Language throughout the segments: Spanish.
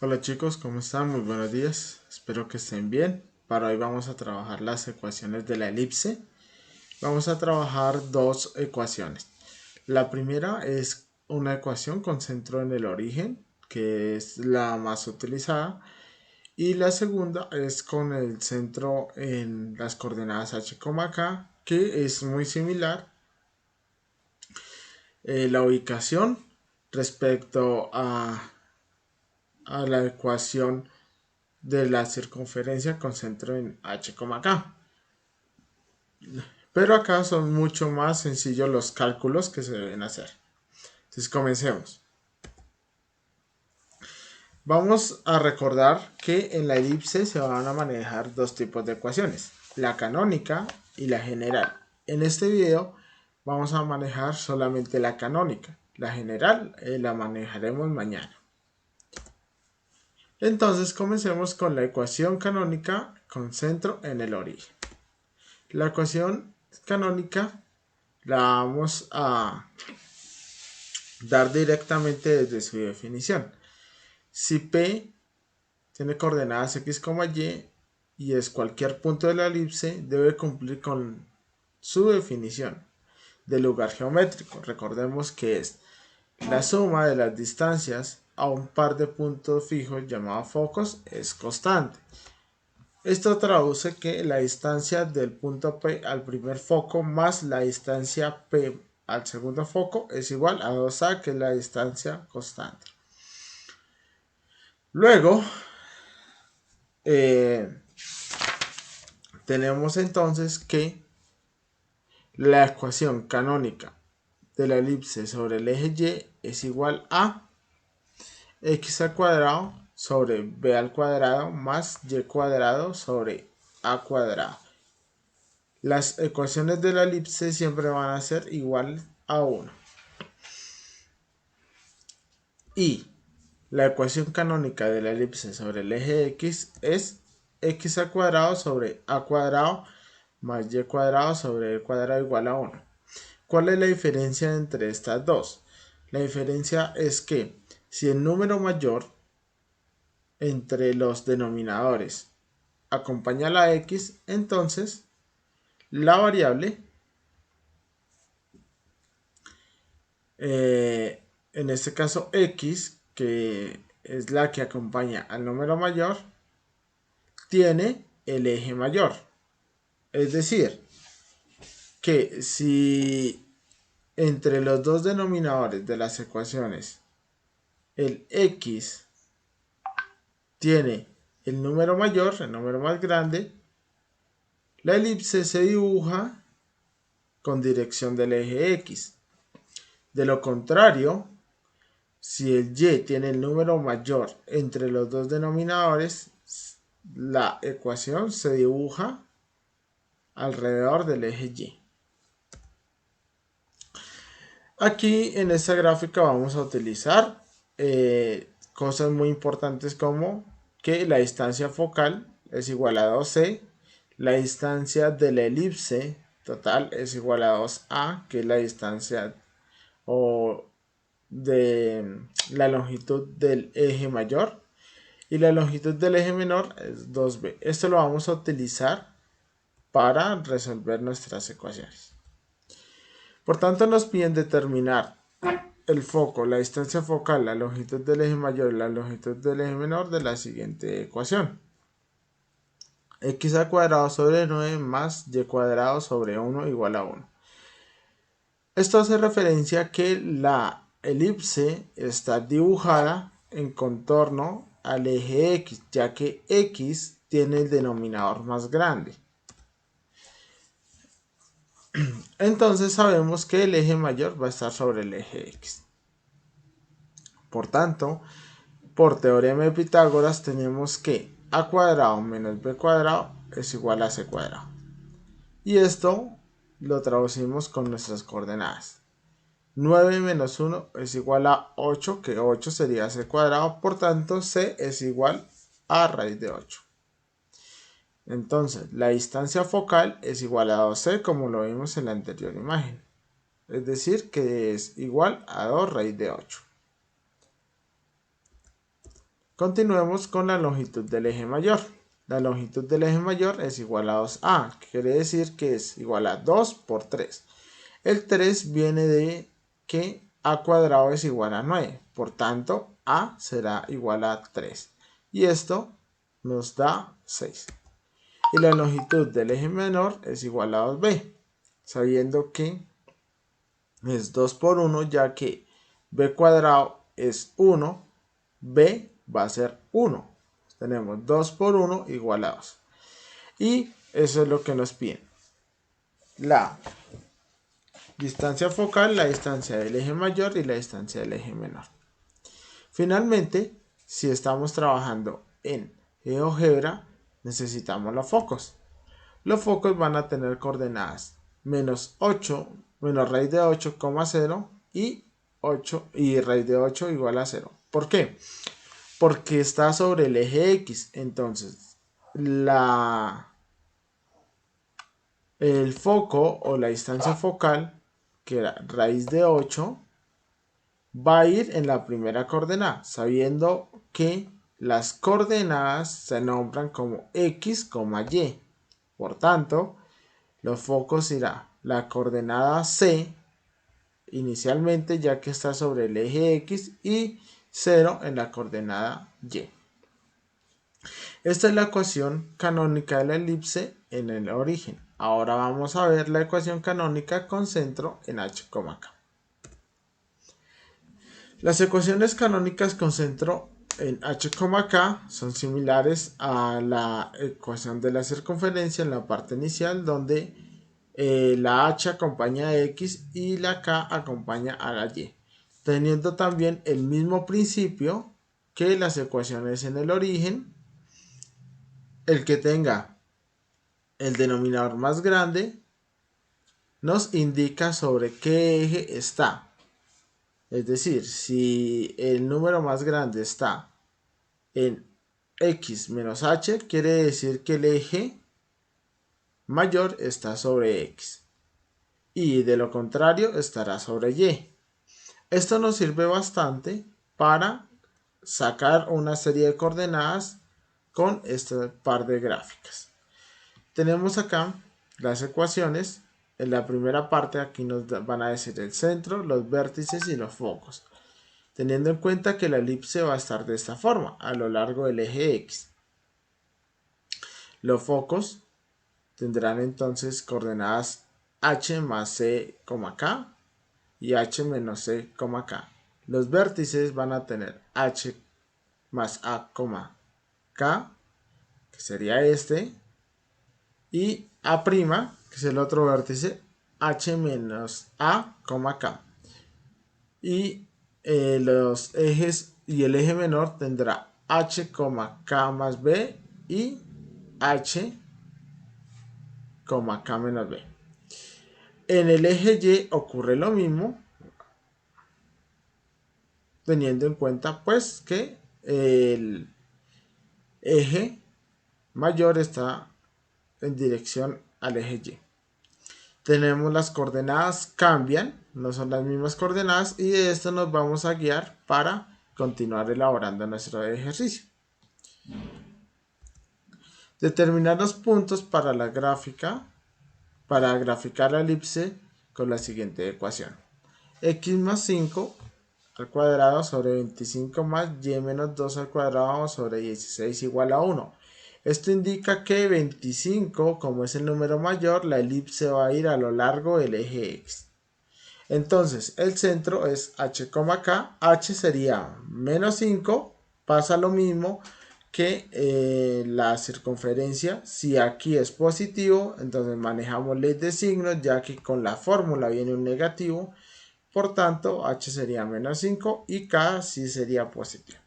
Hola chicos, ¿cómo están? Muy buenos días. Espero que estén bien. Para hoy vamos a trabajar las ecuaciones de la elipse. Vamos a trabajar dos ecuaciones. La primera es una ecuación con centro en el origen, que es la más utilizada. Y la segunda es con el centro en las coordenadas h, k, que es muy similar. La ubicación respecto a la ecuación de la circunferencia con centro en h, k. Pero acá son mucho más sencillos los cálculos que se deben hacer. Entonces comencemos. Vamos a recordar que en la elipse se van a manejar dos tipos de ecuaciones, la canónica y la general. En este video vamos a manejar solamente la canónica. La general la manejaremos mañana. Entonces comencemos con la ecuación canónica con centro en el origen. La ecuación canónica la vamos a dar directamente desde su definición. Si P tiene coordenadas x, y es cualquier punto de la elipse, debe cumplir con su definición de lugar geométrico. Recordemos que es la suma de las distancias a un par de puntos fijos llamados focos es constante. Esto traduce que la distancia del punto P al primer foco más la distancia P al segundo foco es igual a 2A, que es la distancia constante. Luego, tenemos entonces que la ecuación canónica de la elipse sobre el eje Y es igual a x al cuadrado sobre b al cuadrado más y cuadrado sobre a cuadrado. Las ecuaciones de la elipse siempre van a ser igual a 1. Y la ecuación canónica de la elipse sobre el eje X es x al cuadrado sobre a cuadrado más y cuadrado sobre e cuadrado igual a 1. ¿Cuál es la diferencia entre estas dos? La diferencia es que si el número mayor entre los denominadores acompaña a la x, entonces la variable, en este caso x, que es la que acompaña al número mayor, tiene el eje mayor. Es decir, que si entre los dos denominadores de las ecuaciones el x tiene el número mayor, el número más grande, la elipse se dibuja con dirección del eje x. De lo contrario, si el y tiene el número mayor entre los dos denominadores, la ecuación se dibuja alrededor del eje y. Aquí en esta gráfica vamos a utilizar cosas muy importantes como que la distancia focal es igual a 2c, la distancia de la elipse total es igual a 2a, que es la distancia o de la longitud del eje mayor, y la longitud del eje menor es 2b. Esto lo vamos a utilizar para resolver nuestras ecuaciones. Por tanto, nos piden determinar el foco, la distancia focal, la longitud del eje mayor y la longitud del eje menor de la siguiente ecuación. X al cuadrado sobre 9 más y cuadrado sobre 1 igual a 1. Esto hace referencia a que la elipse está dibujada en contorno al eje X, ya que X tiene el denominador más grande. Entonces sabemos que el eje mayor va a estar sobre el eje X. Por tanto, por teorema de Pitágoras tenemos que a cuadrado menos b cuadrado es igual a c cuadrado. Y esto lo traducimos con nuestras coordenadas. 9 menos 1 es igual a 8, que 8 sería c cuadrado, por tanto c es igual a raíz de 8. Entonces, la distancia focal es igual a 2c, como lo vimos en la anterior imagen. Es decir, que es igual a 2 raíz de 8. Continuemos con la longitud del eje mayor. La longitud del eje mayor es igual a 2a, que quiere decir que es igual a 2 por 3. El 3 viene de que a cuadrado es igual a 9, por tanto a será igual a 3. Y esto nos da 6. Y la longitud del eje menor es igual a 2b, sabiendo que es 2 por 1, ya que b cuadrado es 1, b va a ser 1. Tenemos 2 por 1 igual a 2. Y eso es lo que nos piden. La distancia focal, la distancia del eje mayor y la distancia del eje menor. Finalmente, si estamos trabajando en GeoGebra, necesitamos los focos. Los focos van a tener coordenadas menos 8, menos raíz de 8, 0 y 8 y raíz de 8 igual a 0. ¿Por qué? Porque está sobre el eje X. Entonces, el foco o la distancia focal, que era raíz de 8, va a ir en la primera coordenada, sabiendo que las coordenadas se nombran como X, Y. Por tanto, los focos irá la coordenada C inicialmente, ya que está sobre el eje X, y 0 en la coordenada Y. Esta es la ecuación canónica de la elipse en el origen. Ahora vamos a ver la ecuación canónica con centro en H, K. Las ecuaciones canónicas con centro en H, K son similares a la ecuación de la circunferencia en la parte inicial, donde la H acompaña a X y la K acompaña a la Y, teniendo también el mismo principio que las ecuaciones en el origen. El que tenga el denominador más grande nos indica sobre qué eje está. Es decir, si el número más grande está en X menos H, quiere decir que el eje mayor está sobre X. Y de lo contrario estará sobre Y. Esto nos sirve bastante para sacar una serie de coordenadas con este par de gráficas. Tenemos acá las ecuaciones. En la primera parte aquí nos van a decir el centro, los vértices y los focos, teniendo en cuenta que la elipse va a estar de esta forma a lo largo del eje X. Los focos tendrán entonces coordenadas H más C, K y H menos C, K. Los vértices van a tener H más A, K, que sería este, y A', que es el otro vértice, H menos A, K. Y los ejes y el eje menor tendrá H, K más B y H, K menos B. En el eje Y ocurre lo mismo, teniendo en cuenta pues que el eje mayor está en dirección al eje Y. Tenemos las coordenadas cambian, no son las mismas coordenadas, y de esto nos vamos a guiar para continuar elaborando nuestro ejercicio. Determinar los puntos para la gráfica, para graficar la elipse con la siguiente ecuación. X más 5 al cuadrado sobre 25 más y menos 2 al cuadrado sobre 16 igual a 1. Esto indica que 25, como es el número mayor, la elipse va a ir a lo largo del eje X. Entonces, el centro es H, K. H sería menos 5, pasa lo mismo que la circunferencia. Si aquí es positivo, entonces manejamos ley de signos, ya que con la fórmula viene un negativo. Por tanto, H sería menos 5 y K sí sería positivo.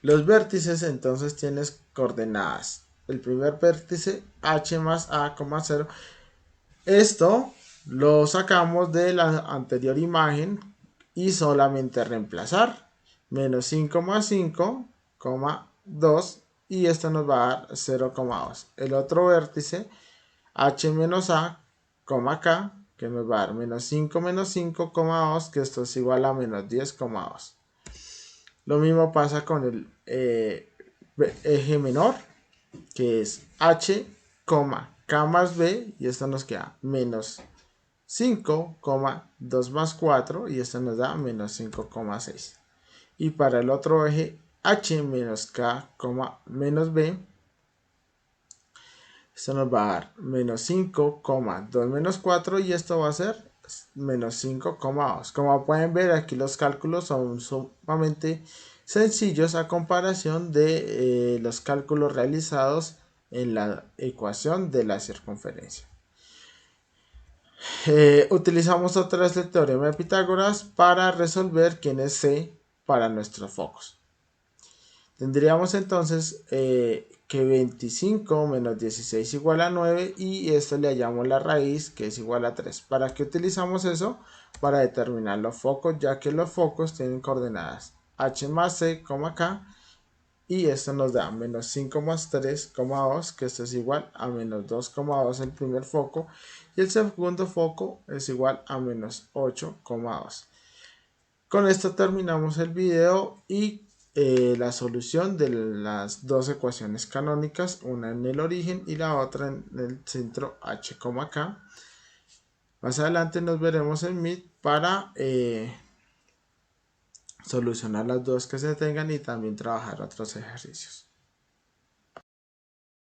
Los vértices entonces tienen coordenadas. El primer vértice H más A, 0. Esto lo sacamos de la anterior imagen y solamente reemplazar. Menos 5 más 5, 2 y esto nos va a dar 0,2. El otro vértice H menos A, K, que nos va a dar menos 5 menos 5, 2, que esto es igual a menos 10,2. Lo mismo pasa con el eje menor, que es h, k más b, y esto nos queda menos 5, 2 más 4, y esto nos da menos 5,6. Y para el otro eje h menos k, menos b, esto nos va a dar menos 5, 2 menos 4, y esto va a ser menos 5,2. Como pueden ver, aquí los cálculos son sumamente sencillos a comparación de los cálculos realizados en la ecuación de la circunferencia. Utilizamos otra vez el teorema de Pitágoras para resolver quién es C para nuestros focos. Tendríamos entonces que 25 menos 16 igual a 9, y esto le hallamos la raíz, que es igual a 3. ¿Para qué utilizamos eso? Para determinar los focos, ya que los focos tienen coordenadas h más c, k, y esto nos da menos 5 más 3,2, que esto es igual a menos 2,2 el primer foco, y el segundo foco es igual a menos 8,2. Con esto terminamos el video y la solución de las dos ecuaciones canónicas, una en el origen y la otra en el centro h, k. Más adelante nos veremos en Meet para solucionar las dos que se tengan y también trabajar otros ejercicios.